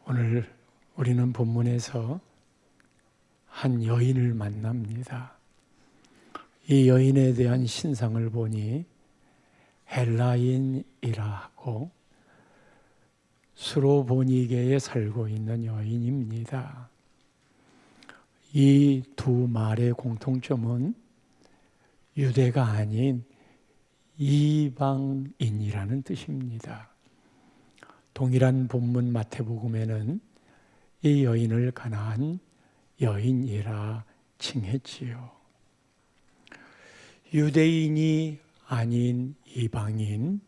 오늘 우리는 본문에서 한 여인을 만납니다. 이 여인에 대한 신상을 보니 헬라인이라 하고 수로보니게에 살고 있는 여인입니다. 이 두 말의 공통점은 유대가 아닌 이방인이라는 뜻입니다. 동일한 본문 마태복음에는 이 여인을 가나안 여인이라 칭했지요. 유대인이 아닌 이방인,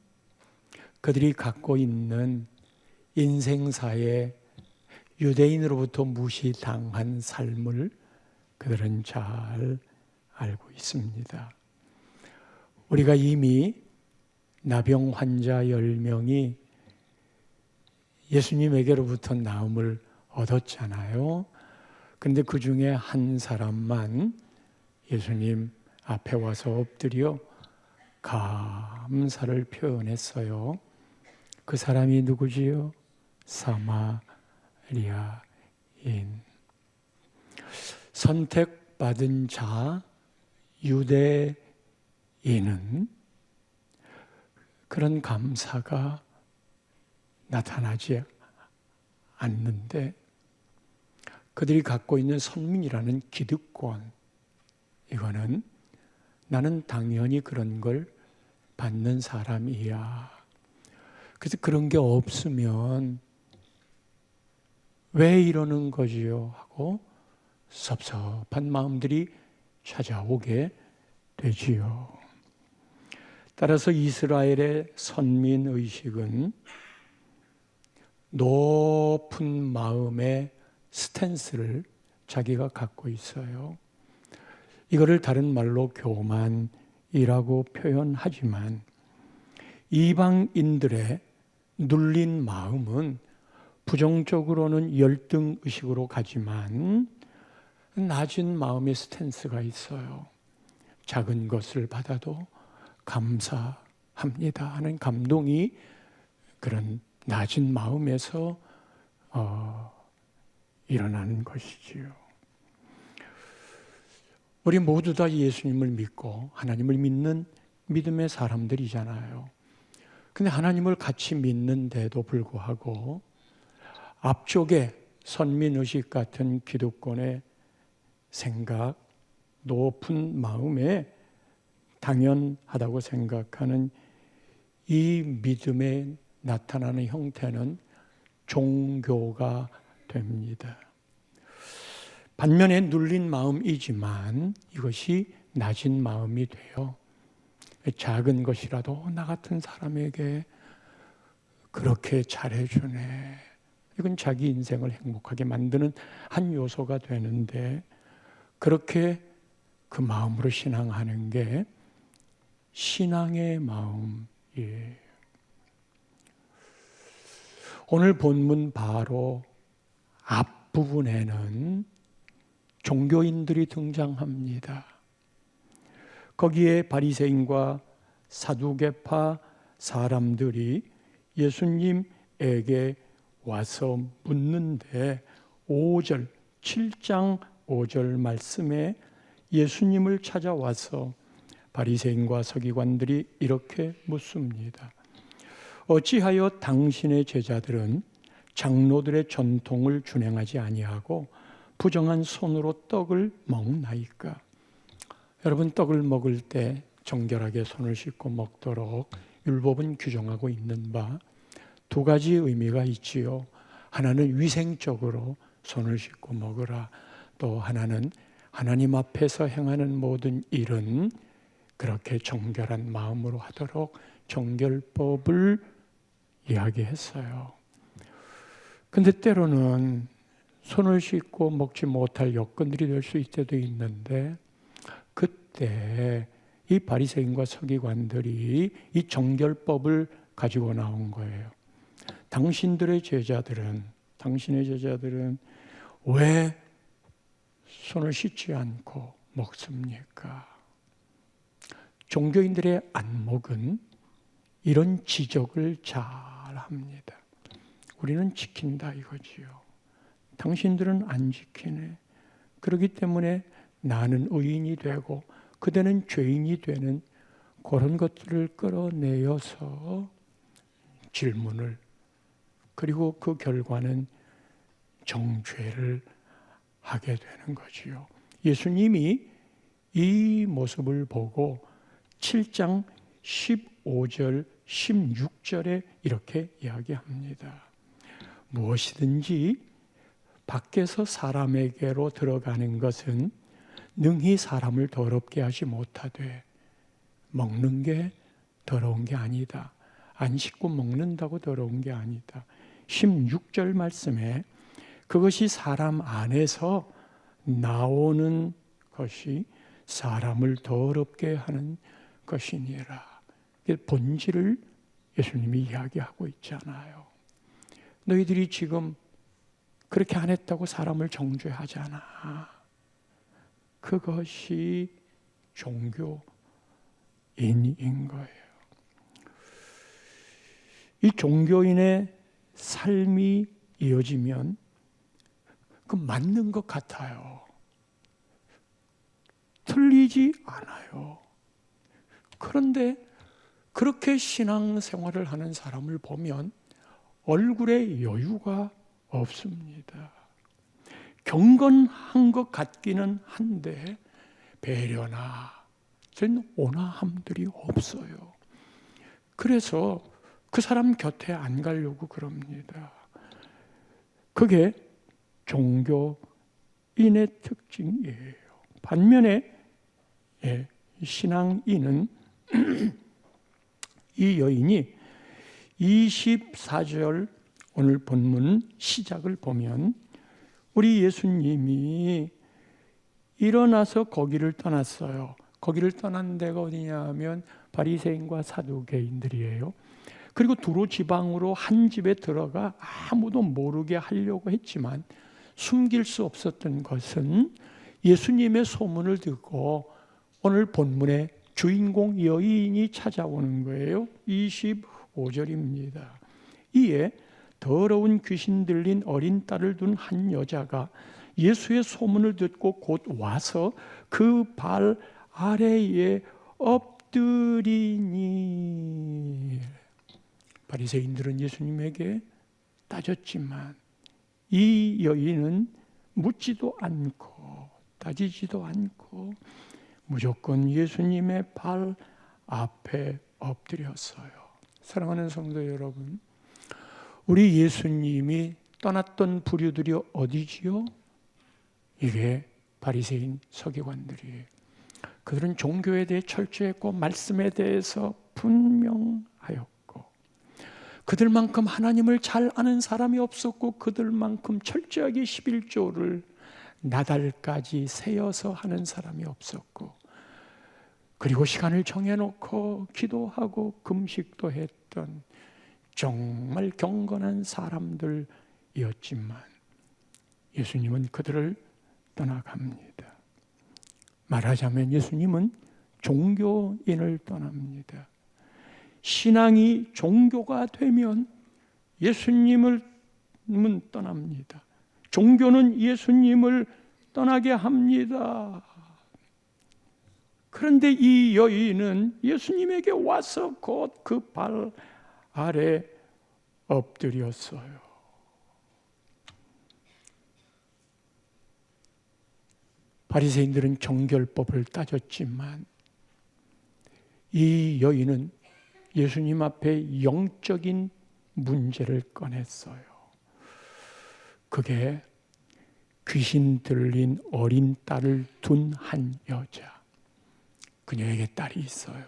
그들이 갖고 있는 인생사에 유대인으로부터 무시당한 삶을 그들은 잘 알고 있습니다. 우리가 이미 나병 환자 10명이 예수님에게로부터 나음을 얻었잖아요. 그런데 그 중에 한 사람만 예수님 앞에 와서 엎드려 감사를 표현했어요. 그 사람이 누구지요? 사마리아인. 선택받은 자 유대인은 그런 감사가 나타나지 않는데 그들이 갖고 있는 선민이라는 기득권, 이거는 나는 당연히 그런 걸 받는 사람이야. 그래서 그런 게 없으면 왜 이러는 거지요? 하고 섭섭한 마음들이 찾아오게 되지요. 따라서 이스라엘의 선민의식은 높은 마음의 스탠스를 자기가 갖고 있어요. 이거를 다른 말로 교만이라고 표현하지만 이방인들의 눌린 마음은 부정적으로는 열등의식으로 가지만 낮은 마음의 스탠스가 있어요. 작은 것을 받아도 감사합니다 하는 감동이 그런 낮은 마음에서 일어나는 것이지요. 우리 모두 다 예수님을 믿고 하나님을 믿는 믿음의 사람들이잖아요. 근데 하나님을 같이 믿는데도 불구하고 앞쪽에 선민의식 같은 기득권의 생각, 높은 마음에 당연하다고 생각하는 이 믿음에 나타나는 형태는 종교가 됩니다. 반면에 눌린 마음이지만 이것이 낮은 마음이 돼요. 작은 것이라도 나 같은 사람에게 그렇게 잘해주네. 이건 자기 인생을 행복하게 만드는 한 요소가 되는데 그렇게 그 마음으로 신앙하는 게 신앙의 마음이에요. 오늘 본문 바로 앞부분에는 종교인들이 등장합니다. 거기에 바리새인과 사두개파 사람들이 예수님에게 와서 묻는데 7장 5절 말씀에 예수님을 찾아와서 바리새인과 서기관들이 이렇게 묻습니다. 어찌하여 당신의 제자들은 장로들의 전통을 준행하지 아니하고 부정한 손으로 떡을 먹나이까? 여러분, 떡을 먹을 때 정결하게 손을 씻고 먹도록 율법은 규정하고 있는 바 두 가지 의미가 있지요. 하나는 위생적으로 손을 씻고 먹으라. 또 하나는 하나님 앞에서 행하는 모든 일은 그렇게 정결한 마음으로 하도록 정결법을 이야기했어요. 근데 때로는 손을 씻고 먹지 못할 여건들이 될 수 있을 때도 있는데 그때 이 바리새인과 서기관들이 이 정결법을 가지고 나온 거예요. 당신의 제자들은 왜 손을 씻지 않고 먹습니까? 종교인들의 안목은 이런 지적을 잘 합니다. 우리는 지킨다 이거지요. 당신들은 안 지키네. 그렇기 때문에 나는 의인이 되고 그대는 죄인이 되는 그런 것들을 끌어내어서 질문을, 그리고 그 결과는 정죄를 하게 되는 거지요. 예수님이 이 모습을 보고 7장 15절 16절에 이렇게 이야기합니다. 무엇이든지 밖에서 사람에게로 들어가는 것은 능히 사람을 더럽게 하지 못하되 먹는 게 더러운 게 아니다. 안 씻고 먹는다고 더러운 게 아니다. 16절 말씀에 그것이 사람 안에서 나오는 것이 사람을 더럽게 하는 것이니라. 본질을 예수님이 이야기하고 있잖아요. 너희들이 지금 그렇게 안 했다고 사람을 정죄하잖아. 그것이 종교인인 거예요. 이 종교인의 삶이 이어지면 그 맞는 것 같아요. 틀리지 않아요. 그런데 그렇게 신앙생활을 하는 사람을 보면 얼굴에 여유가 없습니다. 경건한 것 같기는 한데 배려나 온화함들이 없어요. 그래서 그 사람 곁에 안 가려고 그럽니다. 그게 종교인의 특징이에요. 반면에 신앙인은 이 여인이 24절 오늘 본문 시작을 보면 우리 예수님이 일어나서 거기를 떠났어요. 거기를 떠난 데가 어디냐 하면 바리새인과 사두개인들이에요. 그리고 두로 지방으로 한 집에 들어가 아무도 모르게 하려고 했지만 숨길 수 없었던 것은 예수님의 소문을 듣고 오늘 본문의 주인공 여인이 찾아오는 거예요. 25절입니다. 이에 더러운 귀신 들린 어린 딸을 둔 한 여자가 예수의 소문을 듣고 곧 와서 그 발 아래에 엎드리니. 바리새인들은 예수님에게 따졌지만 이 여인은 묻지도 않고 따지지도 않고 무조건 예수님의 발 앞에 엎드렸어요. 사랑하는 성도 여러분, 우리 예수님이 떠났던 부류들이 어디지요? 이게 바리새인 서기관들이에요. 그들은 종교에 대해 철저했고 말씀에 대해서 분명하였고 그들만큼 하나님을 잘 아는 사람이 없었고 그들만큼 철저하게 11조를 나달까지 세어서 하는 사람이 없었고 그리고 시간을 정해놓고 기도하고 금식도 했던 정말 경건한 사람들이었지만 예수님은 그들을 떠나갑니다. 말하자면 예수님은 종교인을 떠납니다. 신앙이 종교가 되면 예수님을 떠납니다. 종교는 예수님을 떠나게 합니다. 그런데 이 여인은 예수님에게 와서 곧 그 발 아래 엎드렸어요. 바리새인들은 정결법을 따졌지만 이 여인은 예수님 앞에 영적인 문제를 꺼냈어요. 그게 귀신 들린 어린 딸을 둔 한 여자. 그녀에게 딸이 있어요.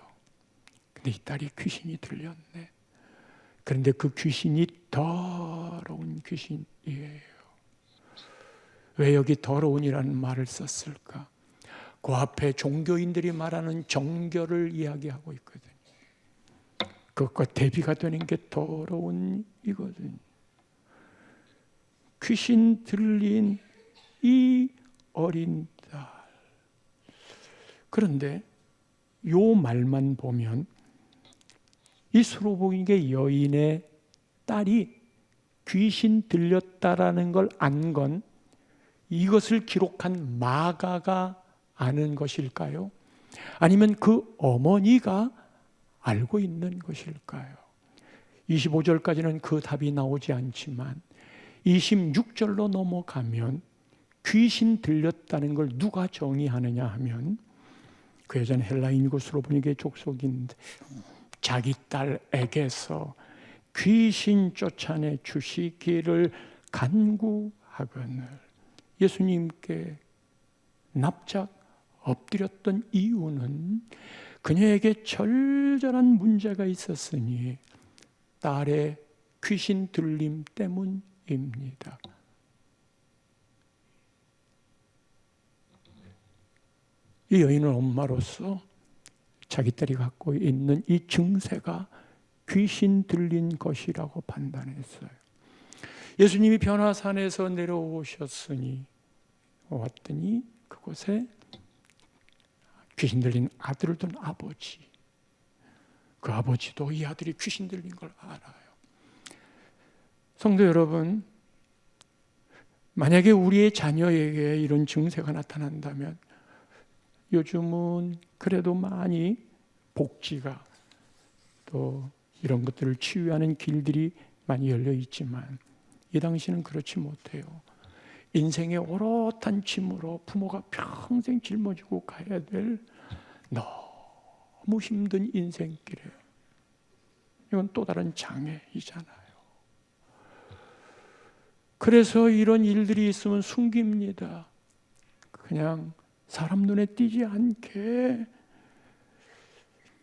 근데 이 딸이 귀신이 들렸네. 그런데 그 귀신이 더러운 귀신이에요. 왜 여기 더러운이라는 말을 썼을까? 그 앞에 종교인들이 말하는 정결을 이야기하고 있거든요. 그것과 대비가 되는 게 더러운 이거든요. 귀신 들린 이 어린 딸. 그런데 요 말만 보면 이 수로보니게 여인의 딸이 귀신 들렸다라는 걸 안 건 이것을 기록한 마가가 아는 것일까요? 아니면 그 어머니가 알고 있는 것일까요? 25절까지는 그 답이 나오지 않지만 26절로 넘어가면 귀신 들렸다는 걸 누가 정의하느냐 하면 그 여자는 헬라인이고 수로보니게 족속인데 자기 딸에게서 귀신 쫓아내 주시기를 간구하거늘 예수님께 납작 엎드렸던 이유는 그녀에게 절절한 문제가 있었으니 딸의 귀신 들림 때문입니다. 이 여인은 엄마로서 자기 딸이 갖고 있는 이 증세가 귀신 들린 것이라고 판단했어요. 예수님이 변화산에서 내려오셨으니 왔더니 그곳에 귀신 들린 아들을 둔 아버지, 그 아버지도 이 아들이 귀신 들린 걸 알아요. 성도 여러분, 만약에 우리의 자녀에게 이런 증세가 나타난다면 요즘은 그래도 많이 복지가 또 이런 것들을 치유하는 길들이 많이 열려 있지만 이 당시는 그렇지 못해요. 인생의 오롯한 짐으로 부모가 평생 짊어지고 가야 될 너무 힘든 인생길에 이건 또 다른 장애이잖아요. 그래서 이런 일들이 있으면 숨깁니다. 그냥 사람 눈에 띄지 않게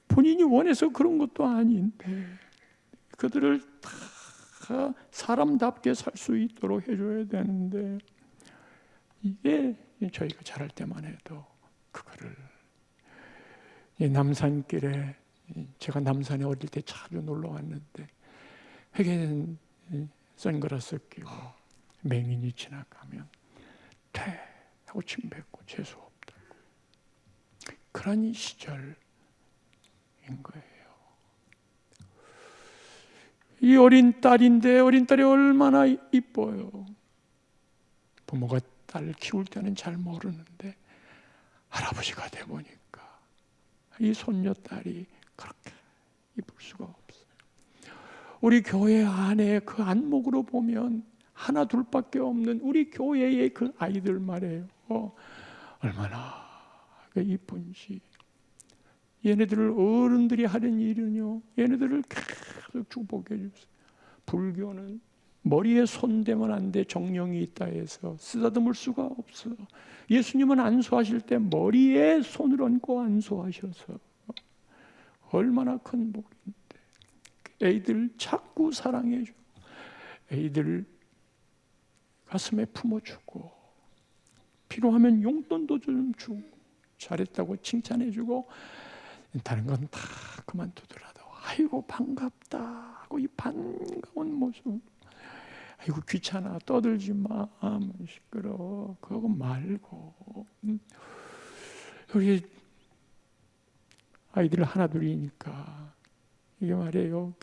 본인이 원해서 그런 것도 아닌데 그들을 다 사람답게 살 수 있도록 해줘야 되는데 이게 저희가 자랄 때만 해도 그거를 남산길에 제가 남산에 어릴 때 자주 놀러 왔는데 회계는 선글라스 끼고 맹인이 지나가면 퇴 하고 침 뱉고 재수 없다고 그런 이 시절인 거예요. 이 어린 딸인데 어린 딸이 얼마나 이뻐요. 부모가 딸을 키울 때는 잘 모르는데 할아버지가 돼 보니까 이 손녀딸이 그렇게 이쁠 수가 없어요. 우리 교회 안에 그 안목으로 보면 하나 둘밖에 없는 우리 교회의 그 아이들 말이에요. 얼마나 이쁜지. 얘네들을 어른들이 하는 일은요, 얘네들을 계속 축복해 주세요. 불교는 머리에 손대면 안 돼, 정령이 있다 해서 쓰다듬을 수가 없어. 예수님은 안수하실 때 머리에 손을 얹고 안수하셔서 얼마나 큰 복인데. 애들 자꾸 사랑해주고 애들 가슴에 품어주고 필요하면 용돈도 좀 주고 잘했다고 칭찬해주고 다른 건 다 그만두더라도 아이고 반갑다 하고 이 반가운 모습, 아이고 귀찮아 떠들지 마 시끄러워 그거 말고. 우리 아이들 하나둘이니까 이게 말이에요,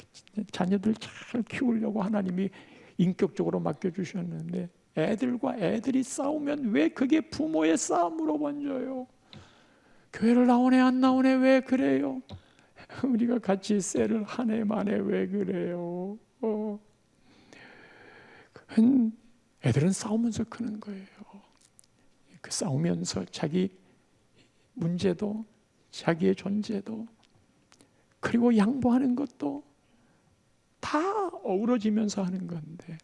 자녀들 잘 키우려고 하나님이 인격적으로 맡겨주셨는데 애들과 애들이 싸우면 왜 그게 부모의 싸움으로 번져요? 교회를 나오네 안 나오네 왜 그래요? 우리가 같이 셀을 한 해 만에 왜 그래요? 애들은 싸우면서 크는 거예요. 그 싸우면서 자기 문제도 자기의 존재도 그리고 양보하는 것도 다 어우러지면서 하는 건데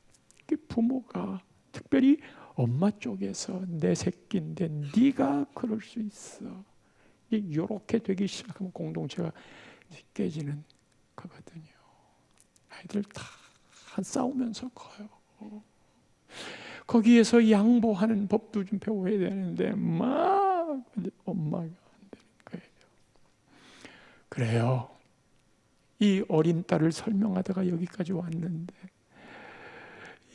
부모가 특별히 엄마 쪽에서 내 새끼인데 네가 그럴 수 있어 이렇게 되기 시작하면 공동체가 깨지는 거거든요. 아이들 다 싸우면서 커요. 거기에서 양보하는 법도 좀 배워야 되는데 막 엄마가 안 되는 거예요. 그래요. 이 어린 딸을 설명하다가 여기까지 왔는데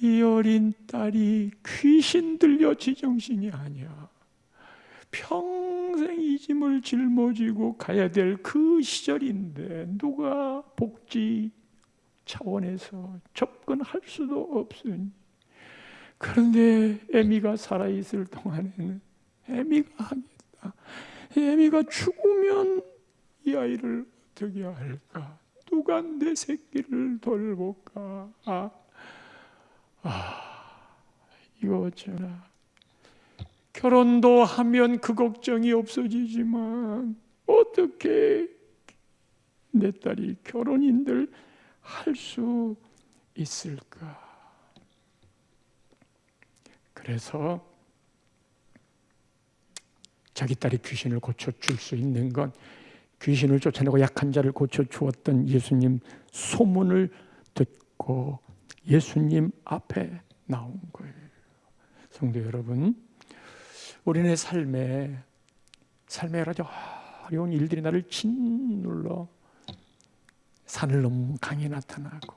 이 어린 딸이 귀신 들려 지정신이 아니야. 평생 이 짐을 짊어지고 가야 될 그 시절인데 누가 복지 차원에서 접근할 수도 없으니, 그런데 에미가 살아있을 동안에는 에미가 하겠다. 에미가 죽으면 이 아이를 어떻게 할까? 누가 내 새끼를 돌볼까? 이거 어쩌나. 결혼도 하면 그 걱정이 없어지지만 어떻게 내 딸이 결혼인들 할 수 있을까? 그래서 자기 딸이 귀신을 고쳐줄 수 있는 건 귀신을 쫓아내고 약한 자를 고쳐주었던 예수님 소문을 듣고 예수님 앞에 나온 거예요. 성도 여러분, 우리네 삶에 여러 가지 어려운 일들이 나를 짓눌러 산을 넘으면 강이 나타나고,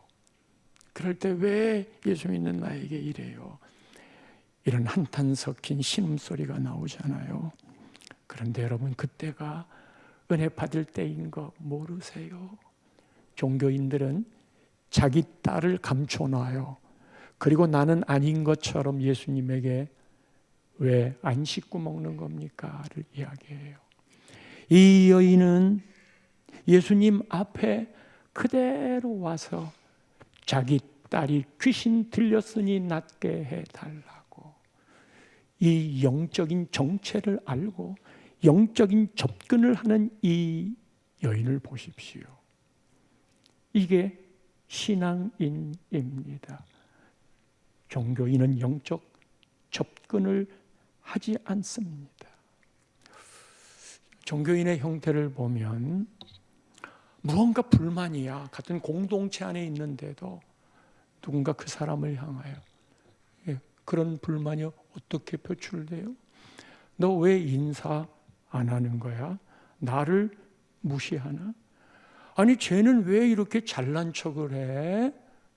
그럴 때 왜 예수 믿는 나에게 이래요? 이런 한탄 섞인 신음소리가 나오잖아요. 그런데 여러분, 그때가 은혜 받을 때인 거 모르세요? 종교인들은 자기 딸을 감춰놔요. 그리고 나는 아닌 것처럼 예수님에게 왜 안 씻고 먹는 겁니까?를 이야기해요. 이 여인은 예수님 앞에 그대로 와서 자기 딸이 귀신 들렸으니 낫게 해달라고, 이 영적인 정체를 알고 영적인 접근을 하는 이 여인을 보십시오. 이게 신앙인입니다. 종교인은 영적 접근을 하지 않습니다. 종교인의 형태를 보면 무언가 불만이야. 같은 공동체 안에 있는데도 누군가 그 사람을 향하여 그런 불만이 어떻게 표출돼요? 너 왜 인사 안 하는 거야? 나를 무시하나? 아니 쟤는 왜 이렇게 잘난 척을 해?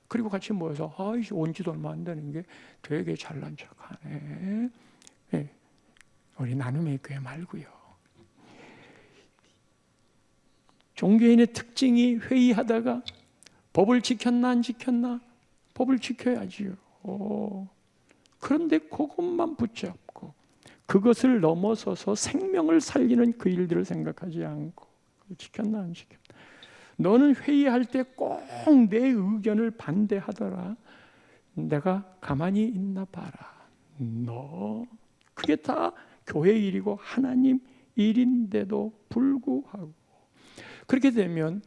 그리고 같이 모여서 온 지도 얼마 안 되는 게 되게 잘난 척하네. 우리 나눔의 교회 말고요. 종교인의 특징이 회의하다가 법을 지켰나 안 지켰나? 법을 지켜야지요. 그런데 그것만 붙잡고 그것을 넘어서서 생명을 살리는 그 일들을 생각하지 않고 지켰나 안 지켰나? 너는 회의할 때 꼭 내 의견을 반대하더라. 내가 가만히 있나 봐라. 너 그게 다 교회 일이고 하나님 일인데도 불구하고 그렇게 되면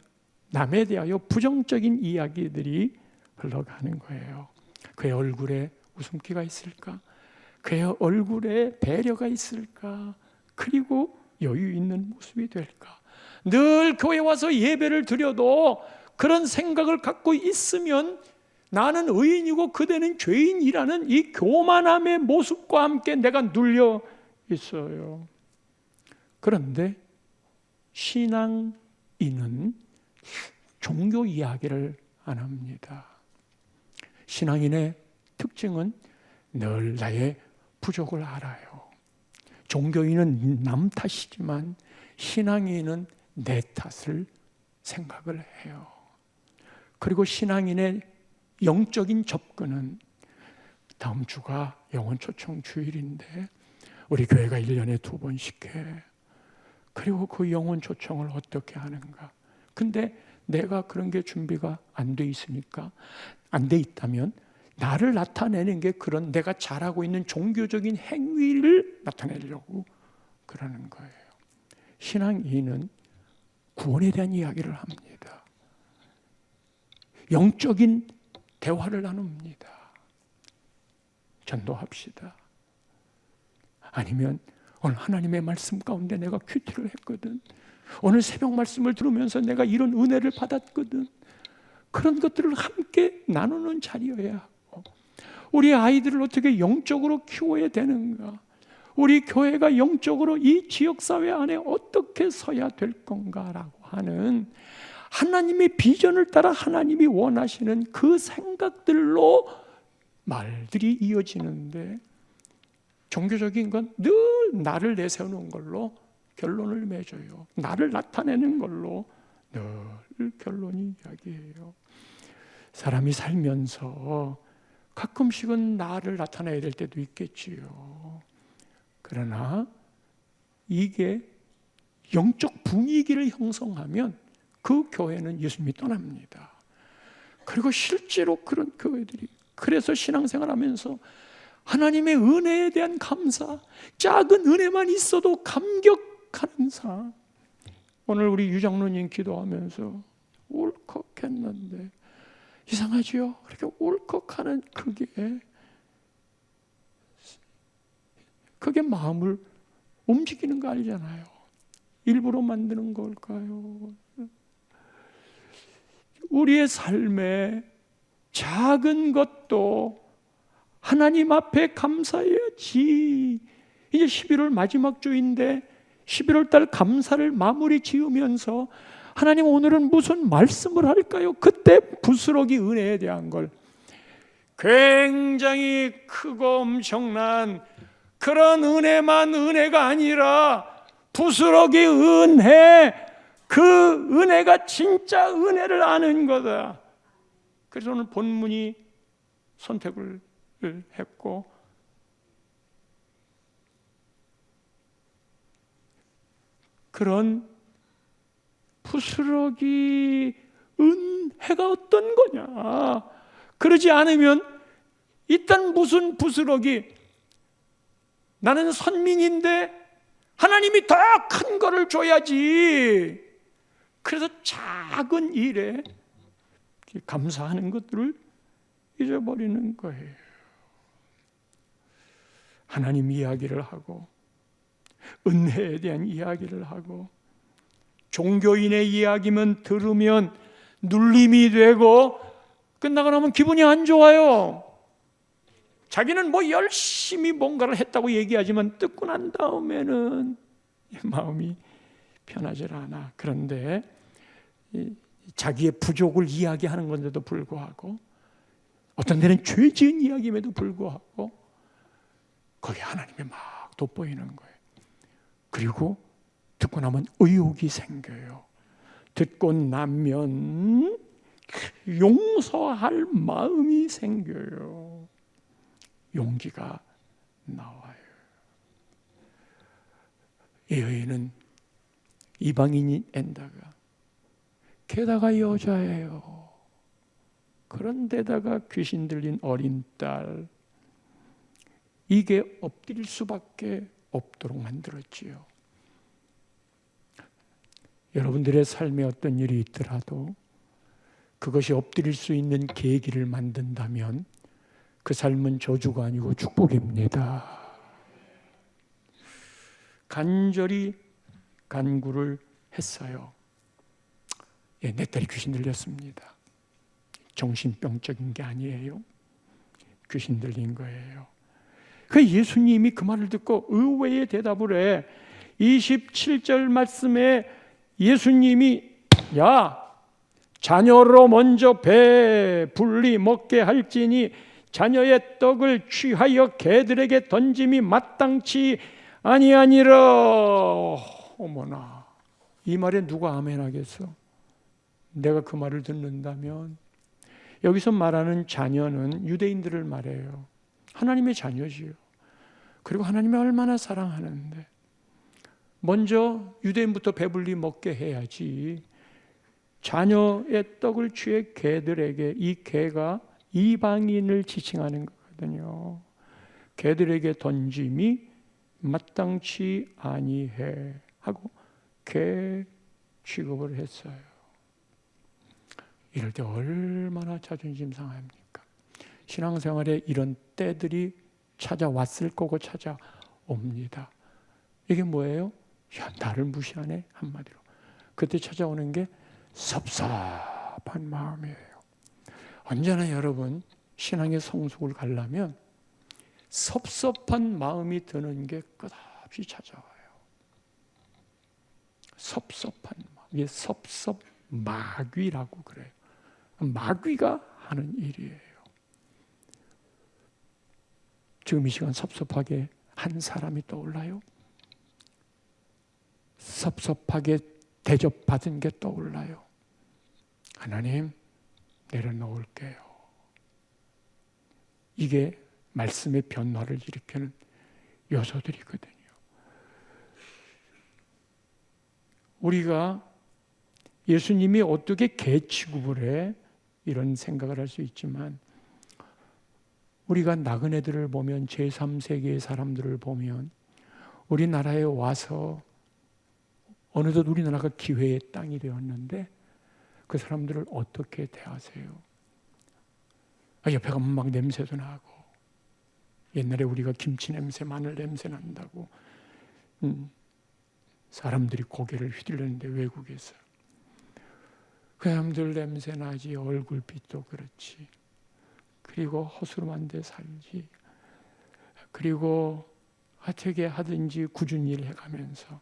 남에 대하여 부정적인 이야기들이 흘러가는 거예요. 그의 얼굴에 웃음기가 있을까? 그의 얼굴에 배려가 있을까? 그리고 여유 있는 모습이 될까? 늘 교회 와서 예배를 드려도 그런 생각을 갖고 있으면 나는 의인이고 그대는 죄인이라는 이 교만함의 모습과 함께 내가 눌려 있어요. 그런데 신앙인은 종교 이야기를 안 합니다. 신앙인의 특징은 늘 나의 부족을 알아요. 종교인은 남 탓이지만 신앙인은 내 탓을 생각을 해요. 그리고 신앙인의 영적인 접근은 다음 주가 영혼 초청 주일인데 우리 교회가 1년에 2번씩 해. 그리고 그 영혼 초청을 어떻게 하는가? 근데 내가 그런 게 준비가 안 돼 있으니까, 안 돼 있다면 나를 나타내는 게 그런 내가 잘하고 있는 종교적인 행위를 나타내려고 그러는 거예요. 신앙인은 구원에 대한 이야기를 합니다. 영적인 대화를 나눕니다. 전도합시다. 아니면 오늘 하나님의 말씀 가운데 내가 큐티를 했거든. 오늘 새벽 말씀을 들으면서 내가 이런 은혜를 받았거든. 그런 것들을 함께 나누는 자리여야 하고, 우리 아이들을 어떻게 영적으로 키워야 되는가, 우리 교회가 영적으로 이 지역사회 안에 어떻게 서야 될 건가라고 하는 하나님의 비전을 따라 하나님이 원하시는 그 생각들로 말들이 이어지는데 종교적인 건 늘 나를 내세우는 걸로 결론을 맺어요. 나를 나타내는 걸로 늘 결론이 이야기해요. 사람이 살면서 가끔씩은 나를 나타내야 될 때도 있겠지요. 그러나 이게 영적 분위기를 형성하면 그 교회는 예수님이 떠납니다. 그리고 실제로 그런 교회들이, 그래서 신앙생활하면서 하나님의 은혜에 대한 감사, 작은 은혜만 있어도 감격하는 삶. 오늘 우리 유장로님 기도하면서 울컥했는데 이상하지요? 그렇게 울컥하는 그게 마음을 움직이는 거 아니잖아요. 일부러 만드는 걸까요? 우리의 삶에 작은 것도 하나님 앞에 감사해야지. 이제 11월 마지막 주인데 11월 달 감사를 마무리 지으면서 하나님 오늘은 무슨 말씀을 할까요? 그때 부스러기 은혜에 대한 걸 굉장히 크고 엄청난 그런 은혜만 은혜가 아니라 부스러기 은혜, 그 은혜가 진짜 은혜를 아는 거다. 그래서 오늘 본문이 선택을 했고, 그런 부스러기 은혜가 어떤 거냐? 그러지 않으면 일단 무슨 부스러기, 나는 선민인데 하나님이 더 큰 거를 줘야지. 그래서 작은 일에 감사하는 것들을 잊어버리는 거예요. 하나님 이야기를 하고 은혜에 대한 이야기를 하고 종교인의 이야기만 들으면 눌림이 되고 끝나고 나면 기분이 안 좋아요. 자기는 뭐 열심히 뭔가를 했다고 얘기하지만 듣고 난 다음에는 마음이 편하질 않아. 그런데 자기의 부족을 이야기하는 건데도 불구하고 어떤 데는 죄 지은 이야기임에도 불구하고 거기에 하나님이 막 돋보이는 거예요. 그리고 듣고 나면 의욕이 생겨요. 듣고 나면 용서할 마음이 생겨요. 용기가 나와요. 이 여인은 이방인인데다가 게다가 여자예요. 그런데다가 귀신 들린 어린 딸, 이게 엎드릴 수밖에 없도록 만들었지요. 여러분들의 삶에 어떤 일이 있더라도 그것이 엎드릴 수 있는 계기를 만든다면 그 삶은 저주가 아니고 축복입니다. 간절히 간구를 했어요. 내 딸이 귀신 들렸습니다. 정신병적인 게 아니에요. 귀신 들린 거예요. 그 예수님이 그 말을 듣고 의외의 대답을 해. 27절 말씀에 예수님이 야, 자녀로 먼저 배불리 먹게 할지니 자녀의 떡을 취하여 개들에게 던짐이 마땅치 아니하니라. 어머나, 이 말에 누가 아멘 하겠어? 내가 그 말을 듣는다면, 여기서 말하는 자녀는 유대인들을 말해요. 하나님의 자녀지요. 그리고 하나님이 얼마나 사랑하는데 먼저 유대인부터 배불리 먹게 해야지. 자녀의 떡을 취해 개들에게, 이 개가 이방인을 지칭하는 거거든요. 개들에게 던짐이 마땅치 아니해 하고 개 취급을 했어요. 이럴 때 얼마나 자존심 상합니까? 신앙생활에 이런 때들이 찾아왔을 거고 찾아옵니다. 이게 뭐예요? 야, 나를 무시하네, 한마디로. 그때 찾아오는 게 섭섭한 마음이에요. 언제나 여러분 신앙의 성숙을 가려면 섭섭한 마음이 드는 게 끝없이 찾아와요. 섭섭한 마음. 이게 섭섭마귀라고 그래요. 마귀가 하는 일이에요. 지금 이 시간 섭섭하게 한 사람이 떠올라요. 섭섭하게 대접받은 게 떠올라요. 하나님, 내려놓을게요. 이게 말씀의 변화를 일으키는 요소들이거든요. 우리가 예수님이 어떻게 개 취급을 해? 이런 생각을 할 수 있지만, 우리가 나그네들을 보면, 제3세계의 사람들을 보면, 우리나라에 와서 어느덧 우리나라가 기회의 땅이 되었는데 그 사람들을 어떻게 대하세요? 옆에 가면 막 냄새도 나고, 옛날에 우리가 김치 냄새, 마늘 냄새 난다고 사람들이 고개를 휘둘렀는데, 외국에서 그 사람들 냄새 나지, 얼굴빛도 그렇지, 그리고 허술한 데 살지, 그리고 어떻게 하든지 꾸준히 일 해가면서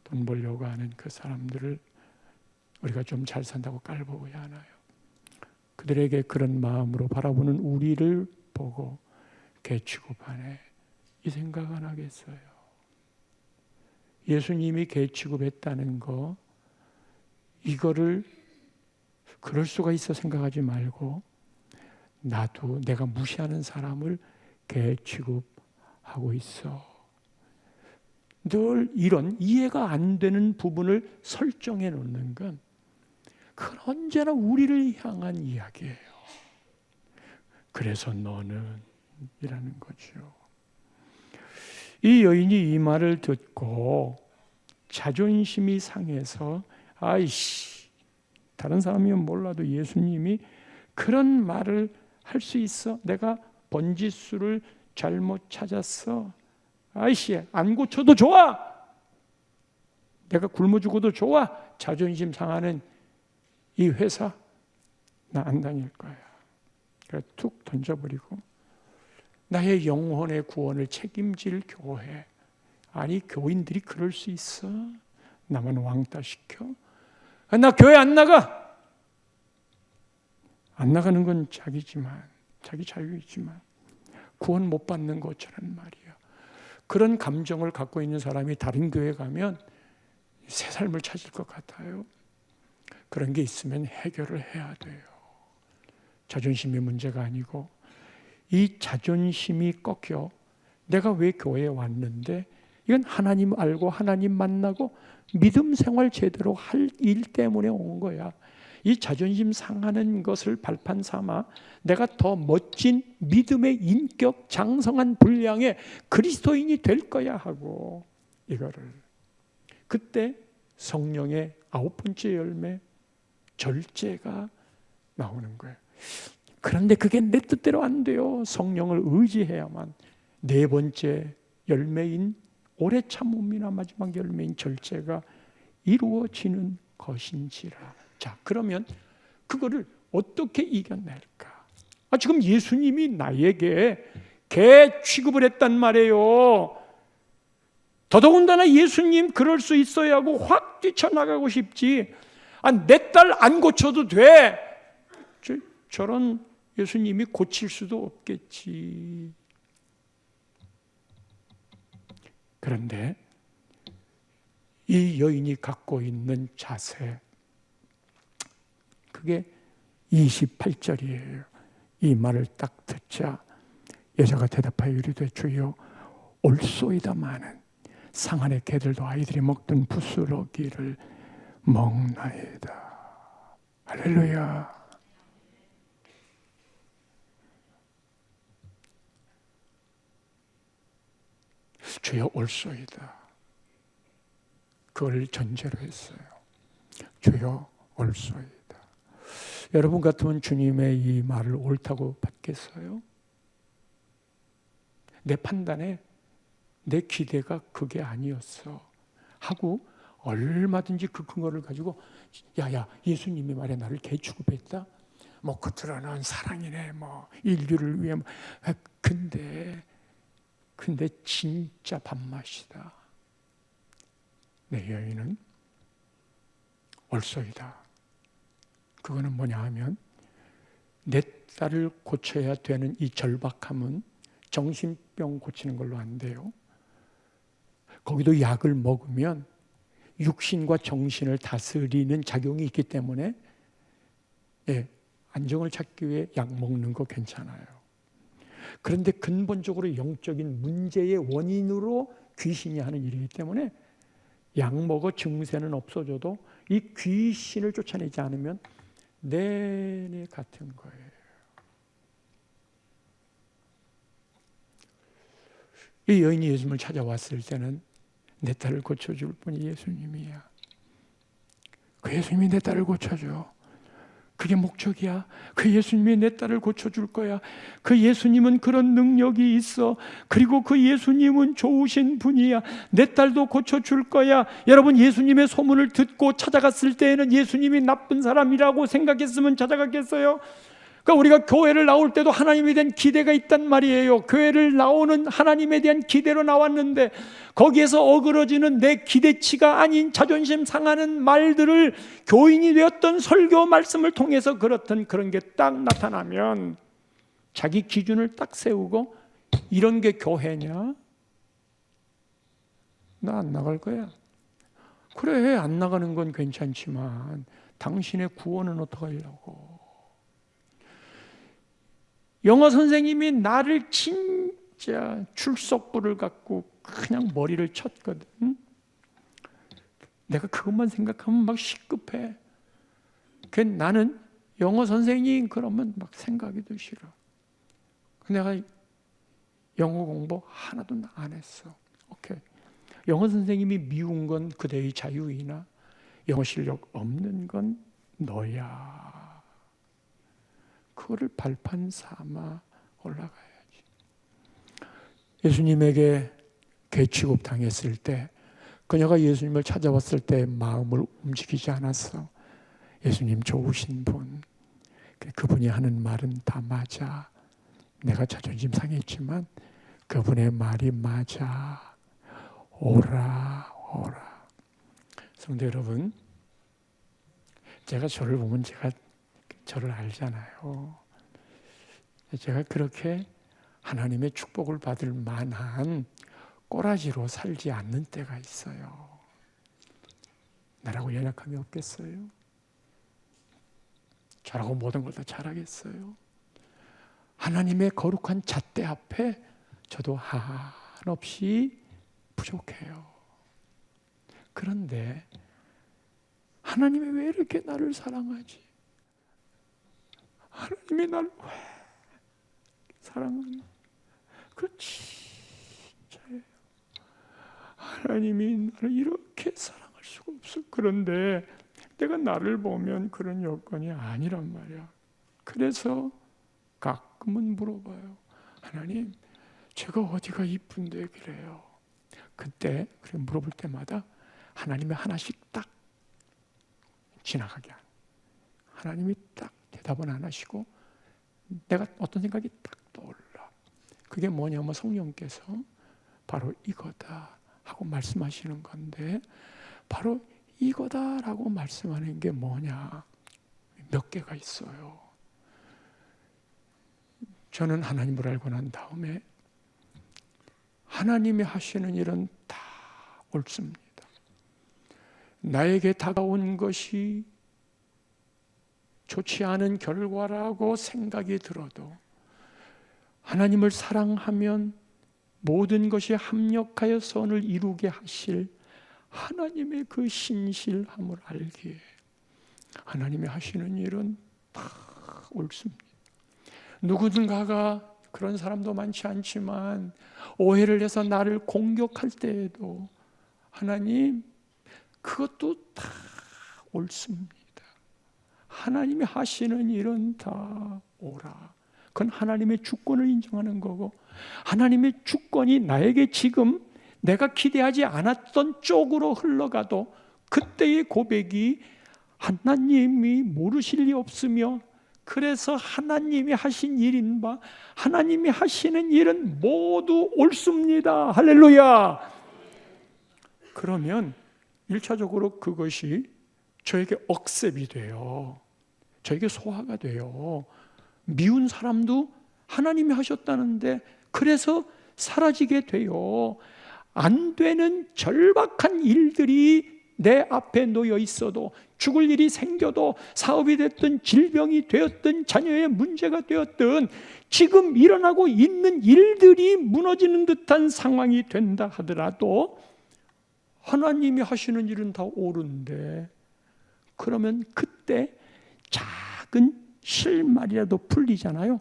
돈 벌려고 하는 그 사람들을 우리가 좀 잘 산다고 깔보고야 하나요? 그들에게 그런 마음으로 바라보는 우리를 보고 개 취급하네, 이 생각 안 하겠어요? 예수님이 개 취급했다는 거, 이거를 그럴 수가 있어 생각하지 말고, 나도 내가 무시하는 사람을 개 취급하고 있어. 늘 이런 이해가 안 되는 부분을 설정해 놓는 건, 그건 언제나 우리를 향한 이야기예요. 그래서 너는 이라는 거죠. 이 여인이 이 말을 듣고 자존심이 상해서, 아이씨, 다른 사람이면 몰라도 예수님이 그런 말을 할 수 있어? 내가 번지수를 잘못 찾았어. 아이씨, 안 고쳐도 좋아. 내가 굶어 죽어도 좋아. 자존심 상하는 이 회사 나 안 다닐 거야. 그래서 툭 던져버리고, 나의 영혼의 구원을 책임질 교회, 아니 교인들이 그럴 수 있어? 나만 왕따 시켜? 나 교회 안 나가. 안 나가는 건 자기지만, 자기 자유이지만 구원 못 받는 것처럼 말이야. 그런 감정을 갖고 있는 사람이 다른 교회 가면 새 삶을 찾을 것 같아요. 그런 게 있으면 해결을 해야 돼요. 자존심의 문제가 아니고, 이 자존심이 꺾여 내가 왜 교회에 왔는데, 이건 하나님 알고 하나님 만나고 믿음 생활 제대로 할 일 때문에 온 거야. 이 자존심 상하는 것을 발판 삼아 내가 더 멋진 믿음의 인격 장성한 분량의 그리스도인이 될 거야 하고, 이거를 그때 성령의 9번째 열매, 절제가 나오는 거예요. 그런데 그게 내 뜻대로 안 돼요. 성령을 의지해야만 4번째 열매인 오래 참음이나 마지막 열매인 절제가 이루어지는 것인지라. 자, 그러면 그거를 어떻게 이겨낼까? 지금 예수님이 나에게 개 취급을 했단 말이에요. 더더군다나 예수님 그럴 수 있어야 하고 확 뛰쳐나가고 싶지. 내 딸 안 고쳐도 돼. 저런 예수님이 고칠 수도 없겠지. 그런데 이 여인이 갖고 있는 자세, 그게 28절이에요. 이 말을 딱 듣자 여자가 대답하여 이르되, 주여, 올소이다마는 상 안의 개들도 아이들이 먹던 부스러기를 먹나이다. 할렐루야. 주여, 올소이다. 그걸 전제로 했어요. 주여, 올소이다. 여러분 같으면 주님의 이 말을 옳다고 받겠어요? 내 판단에 내 기대가 그게 아니었어 하고 얼마든지 그 근거를 가지고, 야야, 예수님이 말에 나를 개 취급했다? 뭐 겉으로는 사랑이네, 뭐 인류를 위해 뭐. 근데 진짜 밥맛이다. 내 여인은 올소이다. 그거는 뭐냐 하면, 내 딸을 고쳐야 되는 이 절박함은 정신병 고치는 걸로 안 돼요. 거기도 약을 먹으면 육신과 정신을 다스리는 작용이 있기 때문에 안정을 찾기 위해 약 먹는 거 괜찮아요. 그런데 근본적으로 영적인 문제의 원인으로 귀신이 하는 일이기 때문에 약 먹어 증세는 없어져도 이 귀신을 쫓아내지 않으면 내내 같은 거예요. 이 여인이 예수님을 찾아왔을 때는 내 딸을 고쳐줄 분이 예수님이야. 그 예수님이 내 딸을 고쳐줘. 그게 목적이야. 그 예수님이 내 딸을 고쳐줄 거야. 그 예수님은 그런 능력이 있어. 그리고 그 예수님은 좋으신 분이야. 내 딸도 고쳐줄 거야. 여러분, 예수님의 소문을 듣고 찾아갔을 때에는 예수님이 나쁜 사람이라고 생각했으면 찾아갔겠어요? 그러니까 우리가 교회를 나올 때도 하나님에 대한 기대가 있단 말이에요. 교회를 나오는 하나님에 대한 기대로 나왔는데 거기에서 어그러지는 내 기대치가 아닌 자존심 상하는 말들을 교인이 되었던 설교 말씀을 통해서 그렇던 그런 게 딱 나타나면 자기 기준을 딱 세우고 이런 게 교회냐? 나 안 나갈 거야. 그래, 안 나가는 건 괜찮지만 당신의 구원은 어떻게 하려고? 영어 선생님이 나를 진짜 출석부를 갖고 그냥 머리를 쳤거든. 내가 그것만 생각하면 막 시급해. 나는 영어 선생님 그러면 막 생각이도 싫어. 내가 영어 공부 하나도 안 했어. 오케이. 영어 선생님이 미운 건 그대의 자유이나 영어 실력 없는 건 너야. 그거를 발판 삼아 올라가야지. 예수님에게 개취급 당했을 때 그녀가 예수님을 찾아왔을 때 마음을 움직이지 않았어. 예수님 좋으신 분, 그분이 하는 말은 다 맞아. 내가 자존심 상했지만 그분의 말이 맞아. 오라 오라. 성도 여러분, 제가 저를 보면 제가 저를 알잖아요. 제가 그렇게 하나님의 축복을 받을 만한 꼬라지로 살지 않는 때가 있어요. 나라고 연약함이 없겠어요? 저라고 모든 걸 다 잘하겠어요? 하나님의 거룩한 잣대 앞에 저도 한없이 부족해요. 그런데 하나님이 왜 이렇게 나를 사랑하지? 하나님이 나를 왜 사랑하나? 그 진짜예요. 하나님이 나를 이렇게 사랑할 수가 없어. 그런데 내가 나를 보면 그런 여건이 아니란 말이야. 그래서 가끔은 물어봐요. 하나님, 제가 어디가 이쁜데 그래요? 그때 그래 물어볼 때마다 하나님이 하나씩 딱 지나가게 하는. 하나님이 딱 대답은 안 하시고 내가 어떤 생각이 딱 떠올라. 그게 뭐냐면 성령께서 바로 이거다 하고 말씀하시는 건데, 바로 이거다라고 말씀하는 게 뭐냐? 몇 개가 있어요. 저는 하나님을 알고 난 다음에 하나님이 하시는 일은 다 옳습니다. 나에게 다가온 것이 좋지 않은 결과라고 생각이 들어도 하나님을 사랑하면 모든 것이 합력하여 선을 이루게 하실 하나님의 그 신실함을 알기에 하나님이 하시는 일은 다 옳습니다. 누구든가가, 그런 사람도 많지 않지만 오해를 해서 나를 공격할 때에도 하나님 그것도 다 옳습니다. 하나님이 하시는 일은 다 옳아. 그건 하나님의 주권을 인정하는 거고, 하나님의 주권이 나에게 지금 내가 기대하지 않았던 쪽으로 흘러가도 그때의 고백이 하나님이 모르실 리 없으며, 그래서 하나님이 하신 일인 바 하나님이 하시는 일은 모두 옳습니다. 할렐루야. 그러면 1차적으로 그것이 저에게 억셉이 돼요. 저에게 소화가 돼요. 미운 사람도 하나님이 하셨다는데 그래서 사라지게 돼요. 안 되는 절박한 일들이 내 앞에 놓여 있어도, 죽을 일이 생겨도, 사업이 됐든 질병이 되었든 자녀의 문제가 되었든 지금 일어나고 있는 일들이 무너지는 듯한 상황이 된다 하더라도 하나님이 하시는 일은 다 옳은데, 그러면 그때 작은 실말이라도 풀리잖아요.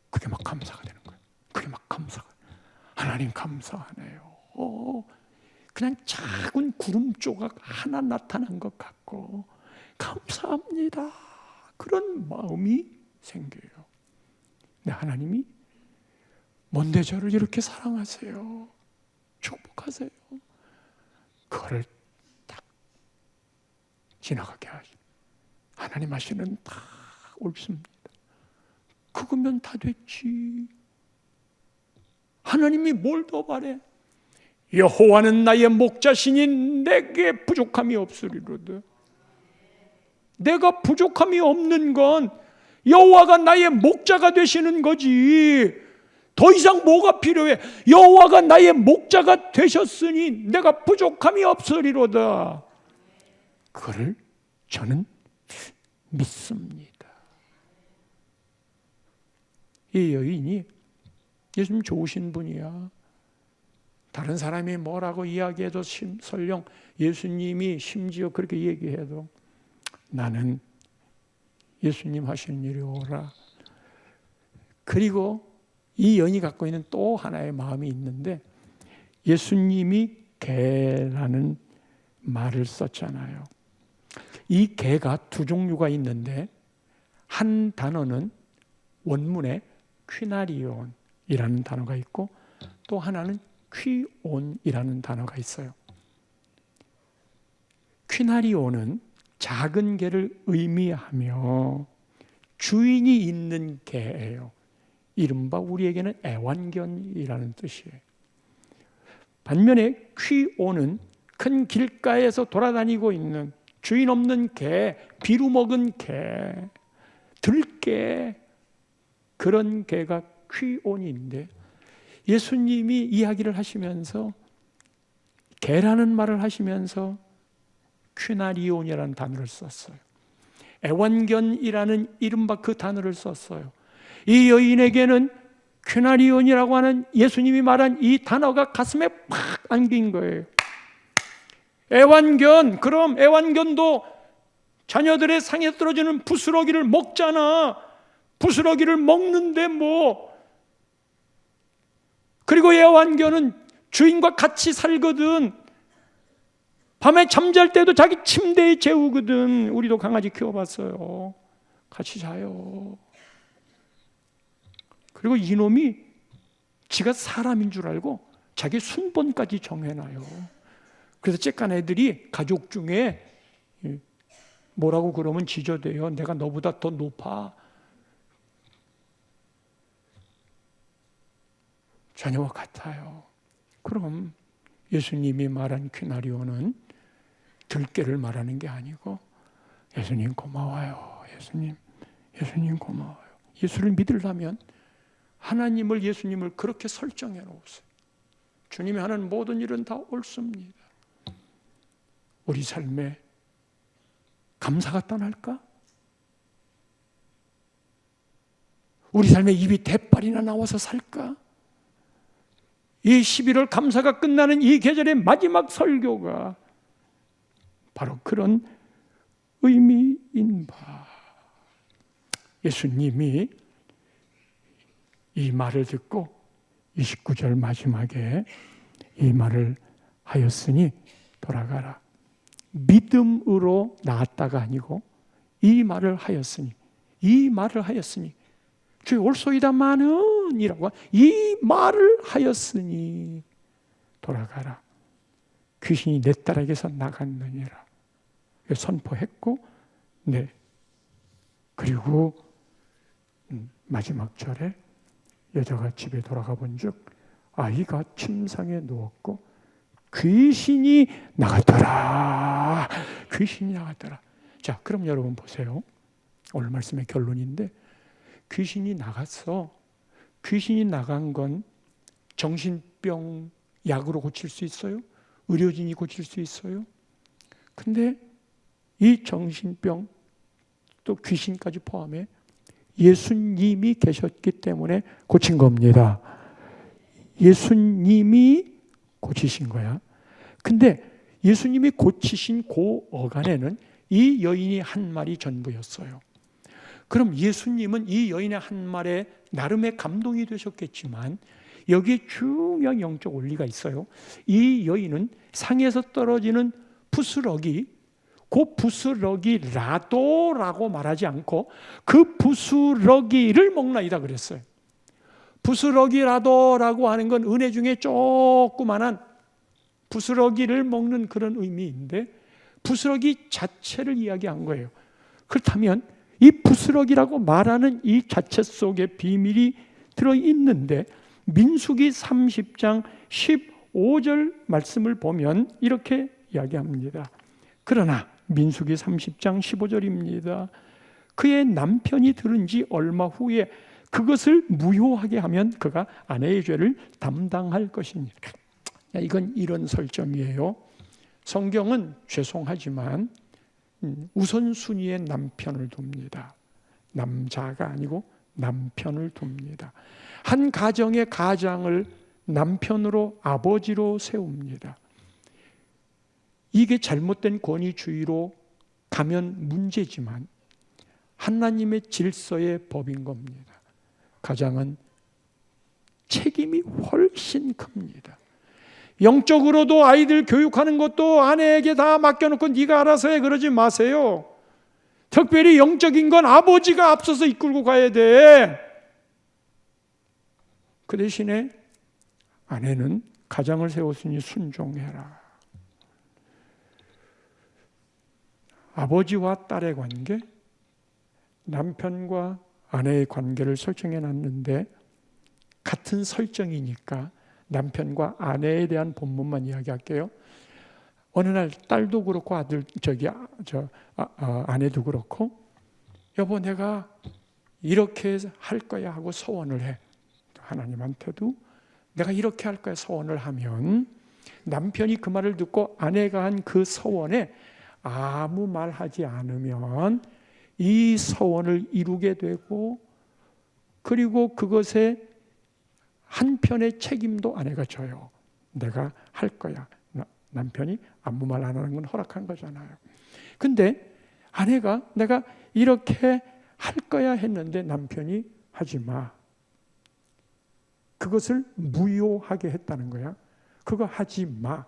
그게 막 감사가 되는 거예요. 그게 막 감사가. 하나님 감사하네요. 그냥 작은 구름 조각 하나 나타난 것 같고 감사합니다. 그런 마음이 생겨요. 근데 하나님이 뭔데 저를 이렇게 사랑하세요? 축복하세요. 그거를 딱 지나가게 하시고, 하나님 하시는 다 옳습니다. 그거면 다 됐지. 하나님이 뭘 더 바래? 여호와는 나의 목자시니 내게 부족함이 없으리로다. 내가 부족함이 없는 건 여호와가 나의 목자가 되시는 거지. 더 이상 뭐가 필요해? 여호와가 나의 목자가 되셨으니 내가 부족함이 없으리로다. 그걸 저는 믿습니다. 이 여인이 예수님 좋으신 분이야. 다른 사람이 뭐라고 이야기해도 설령 예수님이 심지어 그렇게 얘기해도 나는 예수님 하시는 일이 오라. 그리고 이 여인이 갖고 있는 또 하나의 마음이 있는데, 예수님이 개라는 말을 썼잖아요. 이 개가 두 종류가 있는데, 한 단어는 원문에 퀴나리온이라는 단어가 있고 또 하나는 퀴온이라는 단어가 있어요. 퀴나리온은 작은 개를 의미하며 주인이 있는 개예요. 이른바 우리에게는 애완견이라는 뜻이에요. 반면에 퀴온은 큰 길가에서 돌아다니고 있는 주인 없는 개, 비루 먹은 개, 들개, 그런 개가 퀴온인데, 예수님이 이야기를 하시면서 개라는 말을 하시면서 퀴나리온이라는 단어를 썼어요. 애완견이라는 이른바 그 단어를 썼어요. 이 여인에게는 퀴나리온이라고 하는 예수님이 말한 이 단어가 가슴에 팍 안긴 거예요. 애완견, 그럼 애완견도 자녀들의 상에 떨어지는 부스러기를 먹잖아. 부스러기를 먹는데 뭐. 그리고 애완견은 주인과 같이 살거든. 밤에 잠잘 때도 자기 침대에 재우거든. 우리도 강아지 키워봤어요. 같이 자요. 그리고 이놈이 지가 사람인 줄 알고 자기 순번까지 정해놔요. 그래서 쬐깐 애들이 가족 중에 뭐라고 그러면 지저대요. 내가 너보다 더 높아. 자녀와 같아요. 그럼 예수님이 말한 퀴나리온은 들깨를 말하는 게 아니고, 예수님 고마워요. 예수님 고마워요. 예수를 믿으려면 하나님을, 예수님을 그렇게 설정해 놓으세요. 주님이 하는 모든 일은 다 옳습니다. 우리 삶에 감사가 떠날까? 우리 삶에 입이 대빨이나 나와서 살까? 이 11월 감사가 끝나는 이 계절의 마지막 설교가 바로 그런 의미인 바. 예수님이 이 말을 듣고 29절 마지막에 이 말을 하였으니 돌아가라. 믿음으로 나았다가 아니고 이 말을 하였으니 주의 올소이다마는 이라고, 이 말을 하였으니 돌아가라. 귀신이 내 딸에게서 나갔느니라 선포했고, 네. 그리고 마지막 절에 여자가 집에 돌아가 본즉 아이가 침상에 누웠고 귀신이 나갔더라. 귀신이 나갔더라. 자, 그럼 여러분 보세요. 오늘 말씀의 결론인데, 귀신이 나갔어. 귀신이 나간 건 정신병 약으로 고칠 수 있어요? 의료진이 고칠 수 있어요? 근데 이 정신병 또 귀신까지 포함해 예수님이 계셨기 때문에 고친 겁니다. 예수님이 고치신 거야. 근데 예수님이 고치신 그 어간에는 이 여인이 한 말이 전부였어요. 그럼 예수님은 이 여인의 한 말에 나름의 감동이 되셨겠지만 여기에 중요한 영적 원리가 있어요. 이 여인은 상에서 떨어지는 부스러기, 그 부스러기라도라고 말하지 않고 그 부스러기를 먹나이다 그랬어요. 부스러기라도라고 하는 건 은혜 중에 조그만한 부스러기를 먹는 그런 의미인데 부스러기 자체를 이야기한 거예요. 그렇다면 이 부스러기라고 말하는 이 자체 속에 비밀이 들어있는데 민수기 30장 15절 말씀을 보면 이렇게 이야기합니다. 그러나 민수기 30장 15절입니다. 그의 남편이 들은 지 얼마 후에 그것을 무효하게 하면 그가 아내의 죄를 담당할 것이니라. 이건 이런 설정이에요. 성경은 죄송하지만 우선순위에 남편을 둡니다. 남자가 아니고 남편을 둡니다. 한 가정의 가장을 남편으로 아버지로 세웁니다. 이게 잘못된 권위주의로 가면 문제지만 하나님의 질서의 법인 겁니다. 가장은 책임이 훨씬 큽니다. 영적으로도 아이들 교육하는 것도 아내에게 다 맡겨놓고 네가 알아서 해 그러지 마세요. 특별히 영적인 건 아버지가 앞서서 이끌고 가야 돼. 그 대신에 아내는 가장을 세웠으니 순종해라. 아버지와 딸의 관계, 남편과 아내의 관계를 설정해 놨는데 같은 설정이니까 남편과 아내에 대한 본문만 이야기할게요. 어느 날 딸도 그렇고 아내도 그렇고 여보 내가 이렇게 할 거야 하고 서원을 해. 하나님한테도 내가 이렇게 할 거야 서원을 하면 남편이 그 말을 듣고 아내가 한 그 서원에 아무 말 하지 않으면 이 서원을 이루게 되고 그리고 그것에 한편의 책임도 아내가 져요. 내가 할 거야. 남편이 아무 말 안 하는 건 허락한 거잖아요. 근데 아내가 내가 이렇게 할 거야 했는데 남편이 하지 마. 그것을 무효하게 했다는 거야. 그거 하지 마.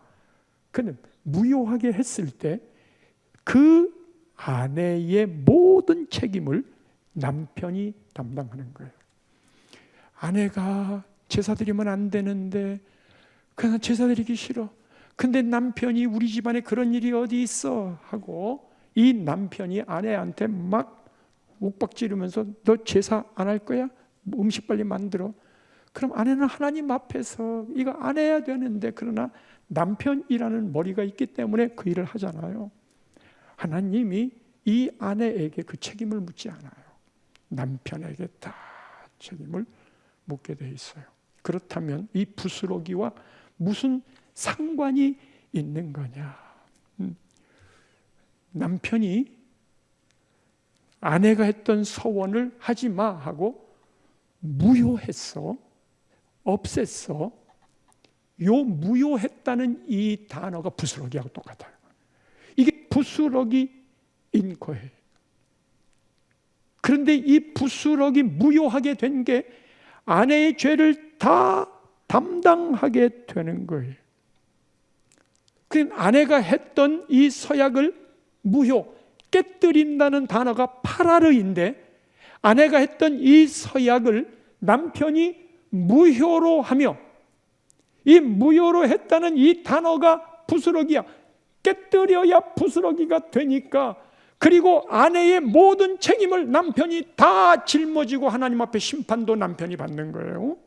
근데 무효하게 했을 때 그 아내의 모든 책임을 남편이 담당하는 거예요. 아내가 제사 드리면 안 되는데 그냥 제사 드리기 싫어. 근데 남편이 우리 집안에 그런 일이 어디 있어 하고 이 남편이 아내한테 막 욱박지르면서 너 제사 안 할 거야? 음식 빨리 만들어. 그럼 아내는 하나님 앞에서 이거 안 해야 되는데 그러나 남편이라는 머리가 있기 때문에 그 일을 하잖아요. 하나님이 이 아내에게 그 책임을 묻지 않아요. 남편에게 다 책임을 묻게 돼 있어요. 그렇다면 이 부스러기와 무슨 상관이 있는 거냐? 남편이 아내가 했던 서원을 하지 마 하고 무효했어. 없앴어. 요 무효했다는 이 단어가 부스러기하고 똑같아요. 이게 부스러기인 거예요. 그런데 이 부스러기 무효하게 된 게 아내의 죄를 다 담당하게 되는 거예요. 그 아내가 했던 이 서약을 무효, 깨뜨린다는 단어가 파라르인데 아내가 했던 이 서약을 남편이 무효로 하며 이 무효로 했다는 이 단어가 부스러기야. 깨뜨려야 부스러기가 되니까 그리고 아내의 모든 책임을 남편이 다 짊어지고 하나님 앞에 심판도 남편이 받는 거예요.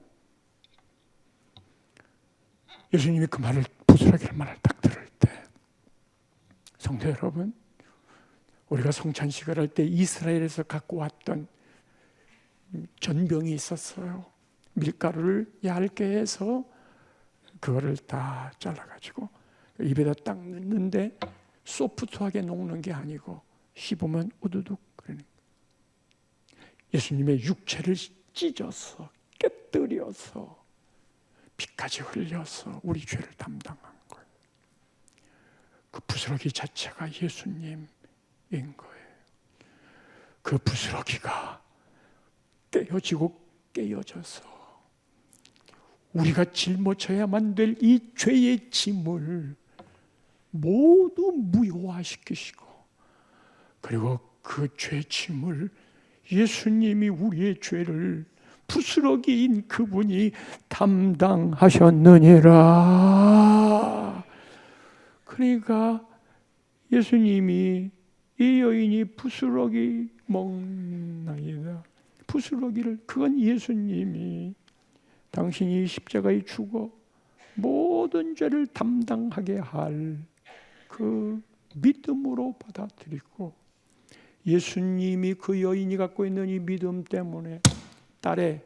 예수님이 그 말을 부스러기를 말을 딱 들을 때 성도 여러분 우리가 성찬식을 할 때 이스라엘에서 갖고 왔던 전병이 있었어요. 밀가루를 얇게 해서 그거를 다 잘라가지고 입에다 딱 넣는데 소프트하게 녹는 게 아니고 씹으면 우두둑 그러는 거예요. 예수님의 육체를 찢어서 깨뜨려서 피까지 흘려서 우리 죄를 담당한 거예요. 그 부스러기 자체가 예수님인 거예요. 그 부스러기가 떼어지고 깨어져서 우리가 짊어져야만 될 이 죄의 짐을 모두 무효화시키시고, 그리고 그 죄 짐을 예수님이 우리의 죄를 부스러기인 그분이 담당하셨느니라. 그러니까 예수님이 이 여인이 부스러기 먹나이다. 부스러기를, 그건 예수님이 당신이 십자가에 죽어 모든 죄를 담당하게 할 그 믿음으로 받아들이고, 예수님이 그 여인이 갖고 있는 이 믿음 때문에 딸의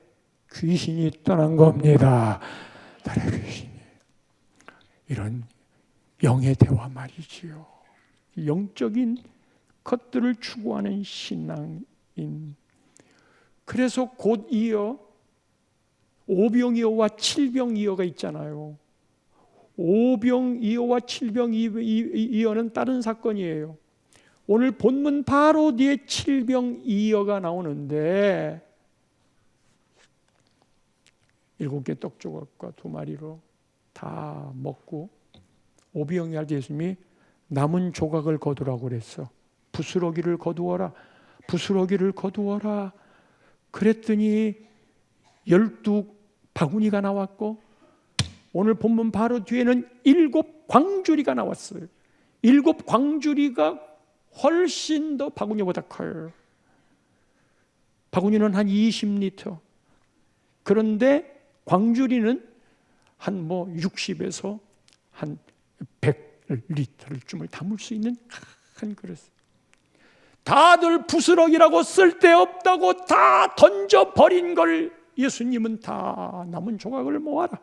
귀신이 떠난 겁니다. 딸의 귀신이. 이런 영의 대화 말이지요. 영적인 것들을 추구하는 신앙인. 그래서 곧 이어 오병이어와 칠병이어가 있잖아요. 오병이어와 칠병이어는 다른 사건이에요. 오늘 본문 바로 뒤에 칠병이어가 나오는데 7개 떡조각과 2마리로 다 먹고 오병이어 할 때 예수님이 남은 조각을 거두라고 그랬어. 부스러기를 거두어라. 부스러기를 거두어라. 그랬더니 12바구니가 나왔고, 오늘 본문 바로 뒤에는 7광주리가 나왔어요. 7광주리가 훨씬 더 바구니보다 커요. 바구니는 한 20리터. 그런데 광주리는 한 60에서 한 100리터를 담을 수 있는 큰 그릇. 다들 부스러기라고 쓸데없다고 다 던져버린 걸 예수님은 다 남은 조각을 모아라.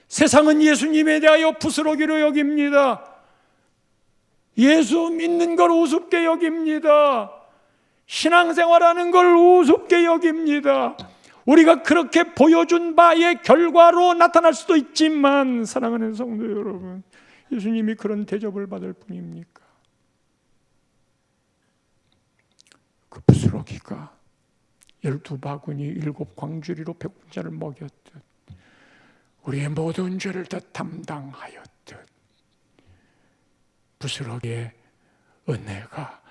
세상은 예수님에 대하여 부스러기로 여깁니다. 예수 믿는 걸 우습게 여깁니다. 신앙생활하는 걸 우습게 여깁니다. 우리가 그렇게 보여준 바의 결과로 나타날 수도 있지만, 사랑하는 성도 여러분, 예수님이 그런 대접을 받을 뿐입니까? 그 부스러기가 12바구니 7광주리로 배고자를 먹였듯 우리의 모든 죄를 다 담당하였듯 부스러기의 은혜가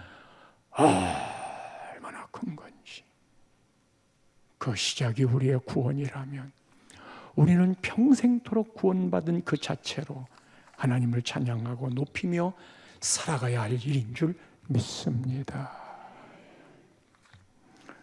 얼마나 큰 건지, 그 시작이 우리의 구원이라면 우리는 평생토록 구원받은 그 자체로 하나님을 찬양하고 높이며 살아가야 할 일인 줄 믿습니다.